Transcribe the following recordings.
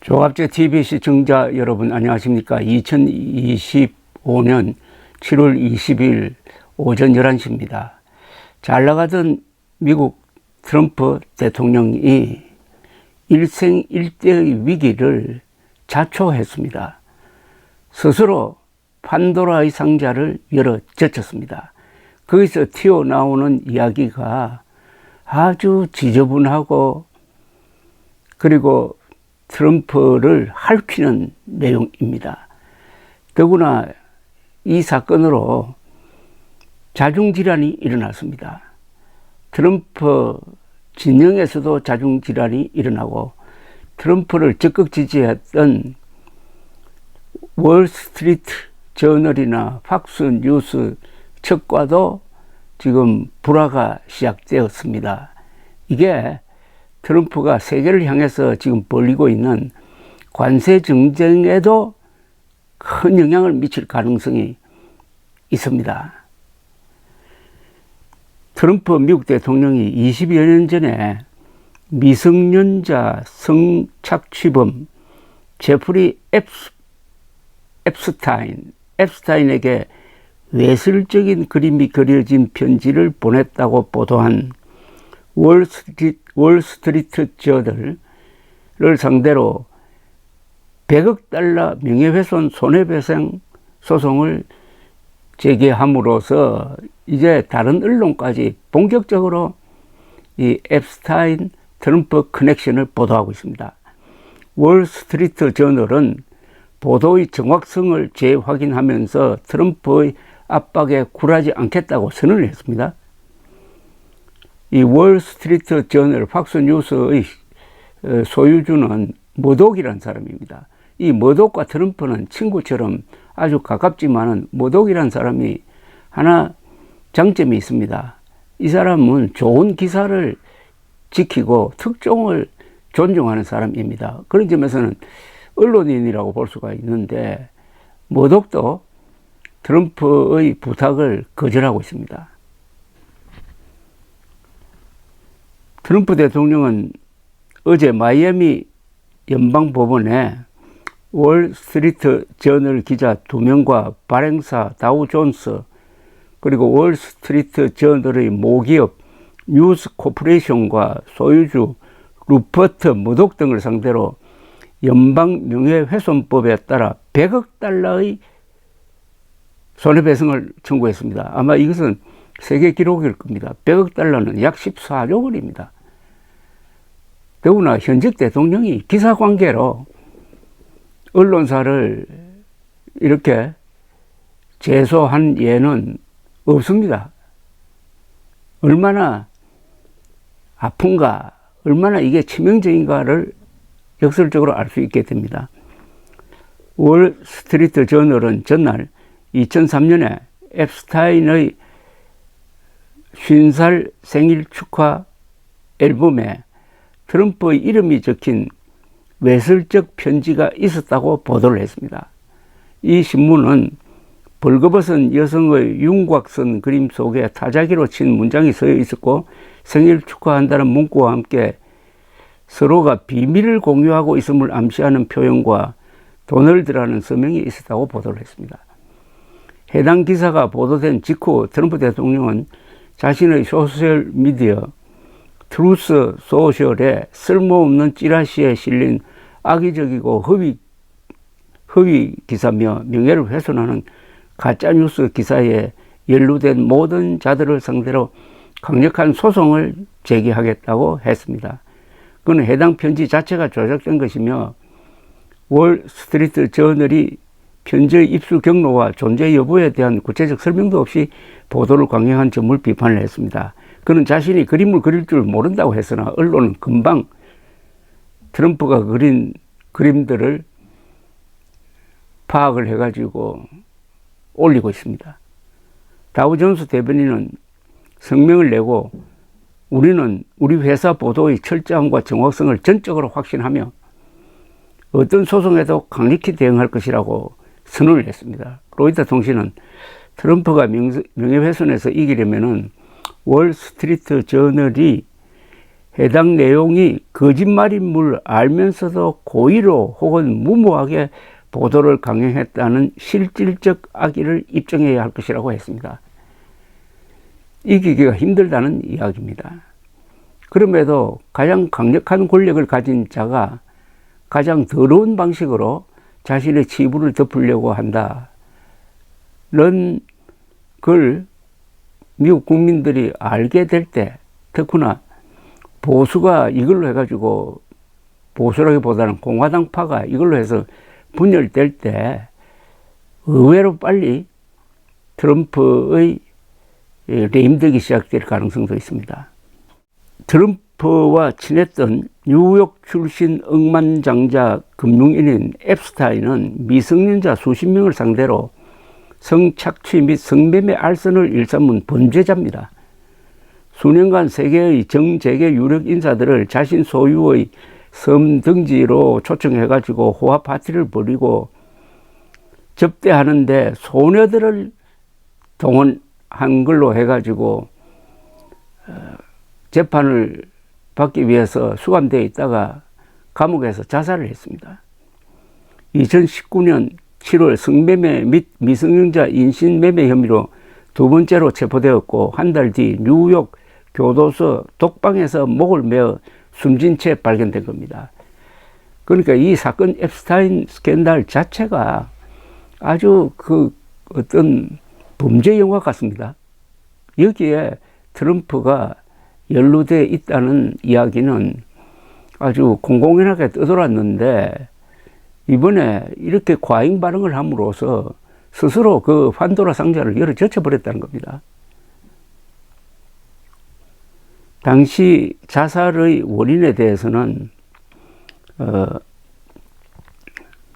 조갑제 TV 시청자 여러분 안녕하십니까. 2025년 7월 20일 오전 11시입니다. 잘 나가던 미국 트럼프 대통령이 일생일대의 위기를 자초했습니다. 스스로 판도라의 상자를 열어 젖혔습니다. 거기서 튀어나오는 이야기가 아주 지저분하고 그리고 트럼프를 핥히는 내용입니다. 더구나 이 사건으로 자중질환이 일어났습니다. 트럼프 진영에서도 자중질환이 일어나고 트럼프를 적극 지지했던 월스트리트 저널이나 팍스 뉴스 측과도 지금 불화가 시작되었습니다. 이게 트럼프가 세계를 향해서 지금 벌이고 있는 관세 정쟁에도 큰 영향을 미칠 가능성이 있습니다. 트럼프 미국 대통령이 20여 년 전에 미성년자 성착취범 제프리 앱스타인에게 외설적인 그림이 그려진 편지를 보냈다고 보도한 월스트리트 저널을 상대로 100억 달러 명예훼손 손해배상 소송을 제기함으로써 이제 다른 언론까지 본격적으로 이 앱스타인 트럼프 커넥션을 보도하고 있습니다. 월스트리트 저널은 보도의 정확성을 재확인하면서 트럼프의 압박에 굴하지 않겠다고 선언을 했습니다. 이 월스트리트 저널 팍스뉴스의 소유주는 머독이라는 사람입니다. 이 머독과 트럼프는 친구처럼 아주 가깝지만은 머독이라는 사람이 하나 장점이 있습니다. 이 사람은 좋은 기사를 지키고 특종을 존중하는 사람입니다. 그런 점에서는 언론인이라고 볼 수가 있는데 머독도 트럼프의 부탁을 거절하고 있습니다. 트럼프 대통령은 어제 마이애미 연방법원에 월스트리트 저널 기자 2명과 발행사 다우 존스 그리고 월스트리트 저널의 모기업 뉴스 코퍼레이션과 소유주 루퍼트 머독 등을 상대로 연방 명예훼손법에 따라 100억 달러의 손해배상을 청구했습니다. 아마 이것은 세계 기록일 겁니다. 100억 달러는 약 14조 원입니다. 더구나 현직 대통령이 기사관계로 언론사를 이렇게 제소한 예는 없습니다. 얼마나 아픈가, 얼마나 이게 치명적인가를 역설적으로 알 수 있게 됩니다. 월스트리트 저널은 전날 2003년에 앱스타인의 50살 생일 축하 앨범에 트럼프의 이름이 적힌 외설적 편지가 있었다고 보도를 했습니다. 이 신문은 벌거벗은 여성의 윤곽선 그림 속에 타자기로 친 문장이 쓰여 있었고 생일 축하한다는 문구와 함께 서로가 비밀을 공유하고 있음을 암시하는 표현과 도널드라는 서명이 있었다고 보도를 했습니다. 해당 기사가 보도된 직후 트럼프 대통령은 자신의 소셜미디어 트루스 소셜에 쓸모없는 찌라시에 실린 악의적이고 허위 기사며 명예를 훼손하는 가짜뉴스 기사에 연루된 모든 자들을 상대로 강력한 소송을 제기하겠다고 했습니다. 그는 해당 편지 자체가 조작된 것이며 월스트리트 저널이 편지의 입수 경로와 존재 여부에 대한 구체적 설명도 없이 보도를 강행한 점을 비판을 했습니다. 그는 자신이 그림을 그릴 줄 모른다고 했으나 언론은 금방 트럼프가 그린 그림들을 파악을 해가지고 올리고 있습니다. 다우 존스 대변인은 성명을 내고 우리는 우리 회사 보도의 철저함과 정확성을 전적으로 확신하며 어떤 소송에도 강력히 대응할 것이라고 선언을 했습니다. 로이터 통신은 트럼프가 명예훼손에서 이기려면은 월스트리트 저널이 해당 내용이 거짓말임을 알면서도 고의로 혹은 무모하게 보도를 강행했다는 실질적 악의를 입증해야 할 것이라고 했습니다. 이기기가 힘들다는 이야기입니다. 그럼에도 가장 강력한 권력을 가진 자가 가장 더러운 방식으로 자신의 치부를 덮으려고 한다는 걸 미국 국민들이 알게 될 때, 특히나 보수가 이걸로 해가지고, 보수라기보다는 공화당파가 이걸로 해서 분열될 때 의외로 빨리 트럼프의 레임덕이 시작될 가능성도 있습니다. 트럼프와 친했던 뉴욕 출신 억만장자 금융인인 앱스타인은 미성년자 수십 명을 상대로 성착취 및 성매매 알선을 일삼은 범죄자입니다. 수년간 세계의 정재계 유력 인사들을 자신 소유의 섬 등지로 초청해가지고 호화 파티를 벌이고 접대하는데 소녀들을 동원한 걸로 해가지고 재판을 받기 위해서 수감되어 있다가 감옥에서 자살을 했습니다. 2019년 7월 성매매 및 미성년자 인신매매 혐의로 두 번째로 체포되었고 한 달 뒤 뉴욕 교도소 독방에서 목을 메어 숨진 채 발견된 겁니다. 그러니까 이 사건 앱스타인 스캔들 자체가 아주 어떤 범죄 영화 같습니다. 여기에 트럼프가 연루되어 있다는 이야기는 아주 공공연하게 떠돌았는데 이번에 이렇게 과잉 반응을 함으로써 스스로 그 판도라 상자를 열어 젖혀버렸다는 겁니다. 당시 자살의 원인에 대해서는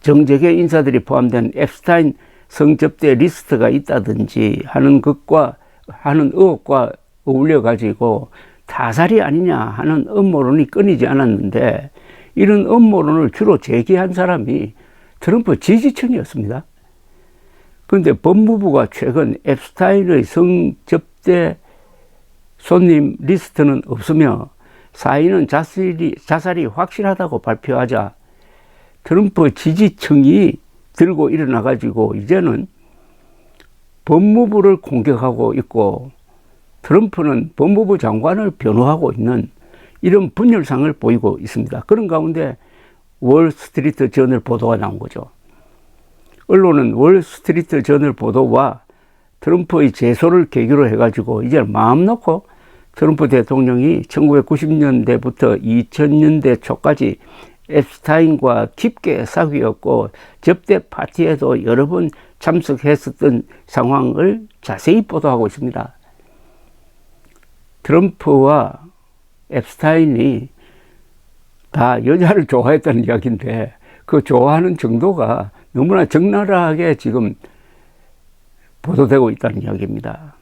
정재계 인사들이 포함된 앱스타인 성접대 리스트가 있다든지 하는 의혹과 어울려 가지고 타살이 아니냐 하는 음모론이 끊이지 않았는데 이런 음모론을 주로 제기한 사람이 트럼프 지지층이었습니다. 그런데 법무부가 최근 앱스타인의 성접대 손님 리스트는 없으며 사인은 자살이 확실하다고 발표하자 트럼프 지지층이 들고 일어나가지고 이제는 법무부를 공격하고 있고 트럼프는 법무부 장관을 변호하고 있는 이런 분열상을 보이고 있습니다. 그런 가운데 월스트리트 저널 보도가 나온 거죠. 언론은 월스트리트 저널 보도와 트럼프의 제소를 계기로 해가지고 이제 마음 놓고 트럼프 대통령이 1990년대부터 2000년대 초까지 앱스타인과 깊게 사귀었고 접대 파티에도 여러 번 참석했었던 상황을 자세히 보도하고 있습니다. 트럼프와 앱스타인이 다 여자를 좋아했다는 이야기인데 그 좋아하는 정도가 너무나 적나라하게 지금 보도되고 있다는 이야기입니다.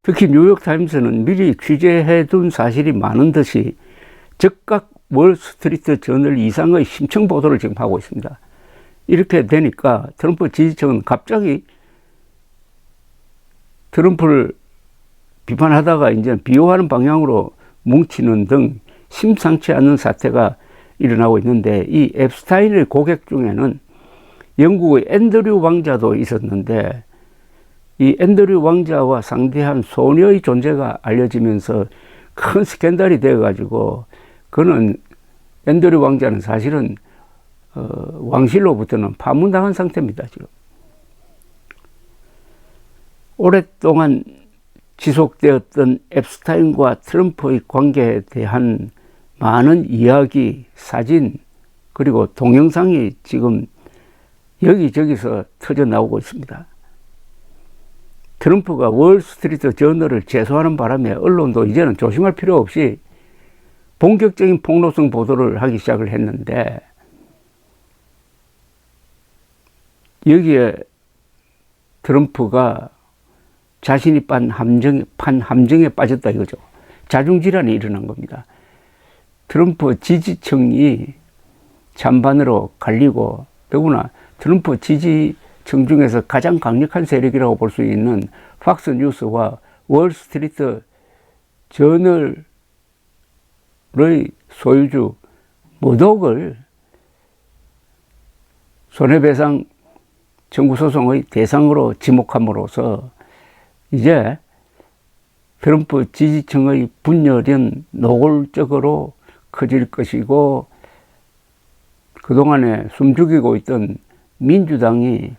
특히 뉴욕타임스는 미리 취재해둔 사실이 많은 듯이 즉각 월스트리트 저널 이상의 심층 보도를 지금 하고 있습니다. 이렇게 되니까 트럼프 지지층은 갑자기 트럼프를 비판하다가 이제 비호하는 방향으로 뭉치는 등 심상치 않은 사태가 일어나고 있는데 이 앱스타인의 고객 중에는 영국의 앤드류 왕자도 있었는데 이 앤드류 왕자와 상대한 소녀의 존재가 알려지면서 큰 스캔들이 되어가지고 그는 앤드류 왕자는 사실은 왕실로부터는 파문당한 상태입니다. 지금 오랫동안 지속되었던 앱스타인과 트럼프의 관계에 대한 많은 이야기, 사진 그리고 동영상이 지금 여기저기서 터져 나오고 있습니다. 트럼프가 월스트리트 저널을 제소하는 바람에 언론도 이제는 조심할 필요 없이 본격적인 폭로성 보도를 하기 시작을 했는데 여기에 트럼프가 자신이 판 함정에 빠졌다 이거죠. 자중질환이 일어난 겁니다. 트럼프 지지층이 찬반으로 갈리고 더구나 트럼프 지지층 중에서 가장 강력한 세력이라고 볼 수 있는 팍스뉴스와 월스트리트 저널로 소유주 모독을 손해배상 청구소송의 대상으로 지목함으로써 이제 트럼프 지지층의 분열은 노골적으로 커질 것이고, 그동안에 숨죽이고 있던 민주당이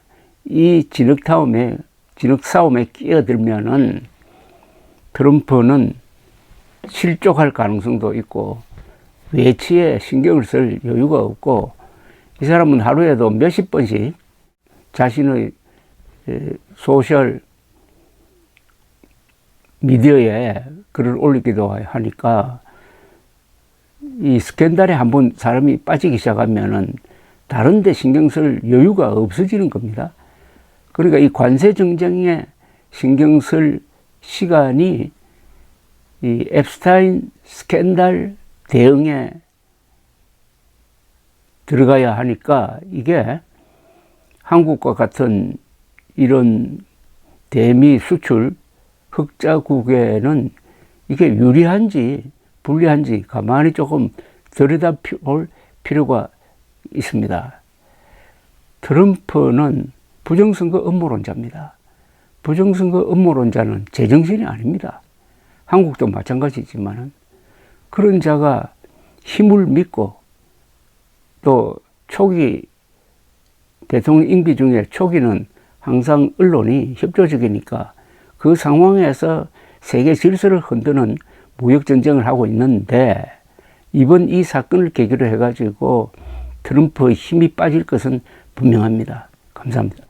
이 진흙 싸움에 끼어들면은 트럼프는 실족할 가능성도 있고 외치에 신경을 쓸 여유가 없고, 이 사람은 하루에도 몇십 번씩 자신의 소셜 미디어에 글을 올리기도 하니까, 이 스캔들에 한번 사람이 빠지기 시작하면은 다른 데 신경 쓸 여유가 없어지는 겁니다. 그러니까 이 관세 정쟁에 신경 쓸 시간이 이 앱스타인 스캔들 대응에 들어가야 하니까, 이게 한국과 같은 이런 대미 수출 흑자국에는 이게 유리한지 불리한지 가만히 조금 들여다볼 필요가 있습니다. 트럼프는 부정선거 음모론자입니다. 부정선거 음모론자는 제정신이 아닙니다. 한국도 마찬가지지만 그런 자가 힘을 믿고, 또 초기 대통령 임기 중에 초기는 항상 언론이 협조적이니까 그 상황에서 세계 질서를 흔드는 무역전쟁을 하고 있는데, 이번 이 사건을 계기로 해가지고 트럼프의 힘이 빠질 것은 분명합니다. 감사합니다.